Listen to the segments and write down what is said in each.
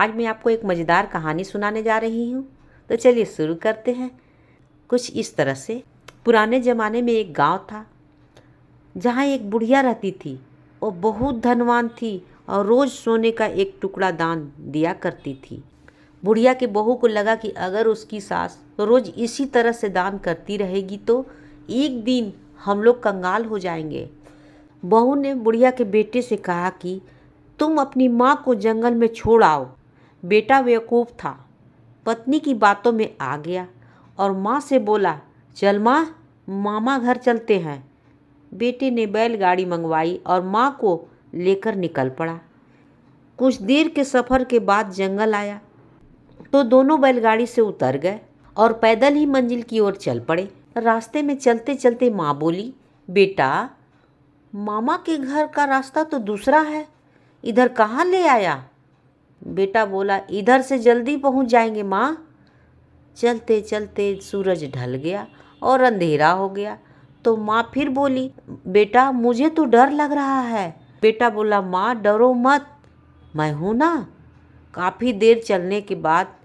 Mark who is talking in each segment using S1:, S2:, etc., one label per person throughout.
S1: आज मैं आपको एक मज़ेदार कहानी सुनाने जा रही हूँ। तो चलिए शुरू करते हैं। कुछ इस तरह से, पुराने ज़माने में एक गांव था जहाँ एक बुढ़िया रहती थी। वो बहुत धनवान थी और रोज़ सोने का एक टुकड़ा दान दिया करती थी। बुढ़िया के बहू को लगा कि अगर उसकी सास रोज़ इसी तरह से दान करती रहेगी तो एक दिन हम लोग कंगाल हो जाएंगे। बहू ने बुढ़िया के बेटे से कहा कि तुम अपनी माँ को जंगल में छोड़ आओ। बेटा बेवकूफ़ था, पत्नी की बातों में आ गया और माँ से बोला, चल माँ, मामा घर चलते हैं। बेटे ने बैलगाड़ी मंगवाई और माँ को लेकर निकल पड़ा। कुछ देर के सफ़र के बाद जंगल आया तो दोनों बैलगाड़ी से उतर गए और पैदल ही मंजिल की ओर चल पड़े। रास्ते में चलते चलते माँ बोली, बेटा, मामा के घर का रास्ता तो दूसरा है, इधर कहाँ ले आया? बेटा बोला, इधर से जल्दी पहुँच जाएंगे माँ। चलते चलते सूरज ढल गया और अंधेरा हो गया तो माँ फिर बोली, बेटा मुझे तो डर लग रहा है। बेटा बोला, माँ डरो मत, मैं हूँ ना। काफ़ी देर चलने के बाद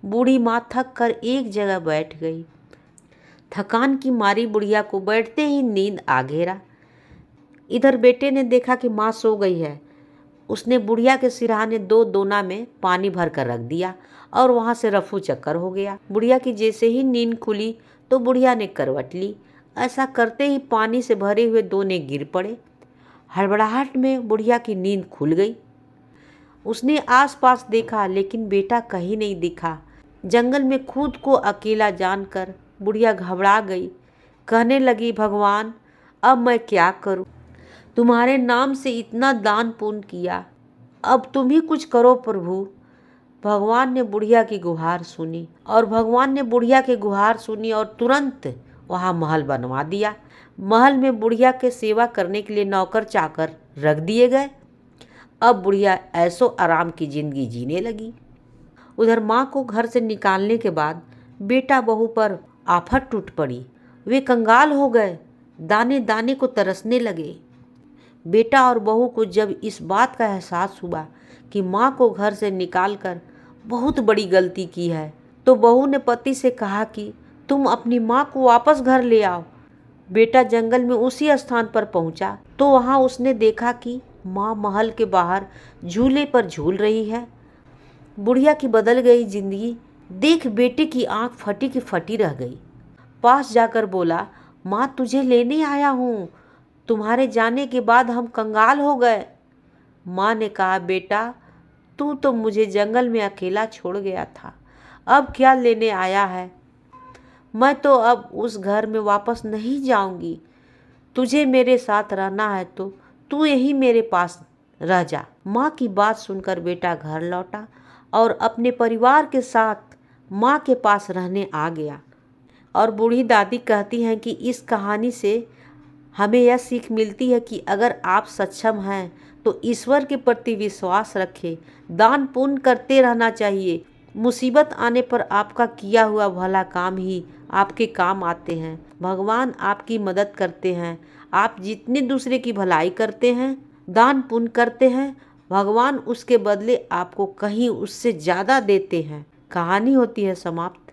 S1: बूढ़ी माँ थक कर एक जगह बैठ गई। थकान की मारी बुढ़िया को बैठते ही नींद आ घेरा। इधर बेटे ने देखा कि माँ सो गई है। उसने बुढ़िया के सिरहाने 2 दोना में पानी भर कर रख दिया और वहाँ से रफू चक्कर हो गया। बुढ़िया की जैसे ही नींद खुली तो बुढ़िया ने करवट ली। ऐसा करते ही पानी से भरे हुए दोने गिर पड़े। हड़बड़ाहट में बुढ़िया की नींद खुल गई। उसने आसपास देखा लेकिन बेटा कहीं नहीं दिखा। जंगल में खुद को अकेला जानकर बुढ़िया घबरा गई। कहने लगी, भगवान, अब मैं क्या करूं? तुम्हारे नाम से इतना दान पुण्य किया, अब तुम ही कुछ करो प्रभु। भगवान ने बुढ़िया की गुहार सुनी और तुरंत वहाँ महल बनवा दिया। महल में बुढ़िया के सेवा करने के लिए नौकर चाकर रख दिए गए। अब बुढ़िया ऐसो आराम की जिंदगी जीने लगी। उधर माँ को घर से निकालने के बाद बेटा बहू पर आफत टूट पड़ी। वे कंगाल हो गए, दाने दाने को तरसने लगे। बेटा और बहू को जब इस बात का एहसास हुआ कि माँ को घर से निकालकर बहुत बड़ी गलती की है तो बहू ने पति से कहा कि तुम अपनी माँ को वापस घर ले आओ। बेटा जंगल में उसी स्थान पर पहुँचा तो वहाँ उसने देखा कि माँ महल के बाहर झूले पर झूल रही है। बुढ़िया की बदल गई जिंदगी देख बेटे की आंख फटी की फटी रह गई। पास जाकर बोला, माँ तुझे लेने आया हूँ, तुम्हारे जाने के बाद हम कंगाल हो गए। माँ ने कहा, बेटा तू तो मुझे जंगल में अकेला छोड़ गया था, अब क्या लेने आया है? मैं तो अब उस घर में वापस नहीं जाऊंगी। तुझे मेरे साथ रहना है तो तू यहीं मेरे पास रह जा। माँ की बात सुनकर बेटा घर लौटा और अपने परिवार के साथ माँ के पास रहने आ गया। और बूढ़ी दादी कहती हैं कि इस कहानी से हमें यह सीख मिलती है कि अगर आप सक्षम हैं तो ईश्वर के प्रति विश्वास रखें, दान पुण्य करते रहना चाहिए। मुसीबत आने पर आपका किया हुआ भला काम ही आपके काम आते हैं। भगवान आपकी मदद करते हैं। आप जितने दूसरे की भलाई करते हैं, दान पुण्य करते हैं, भगवान उसके बदले आपको कहीं उससे ज़्यादा देते हैं। कहानी होती है समाप्त।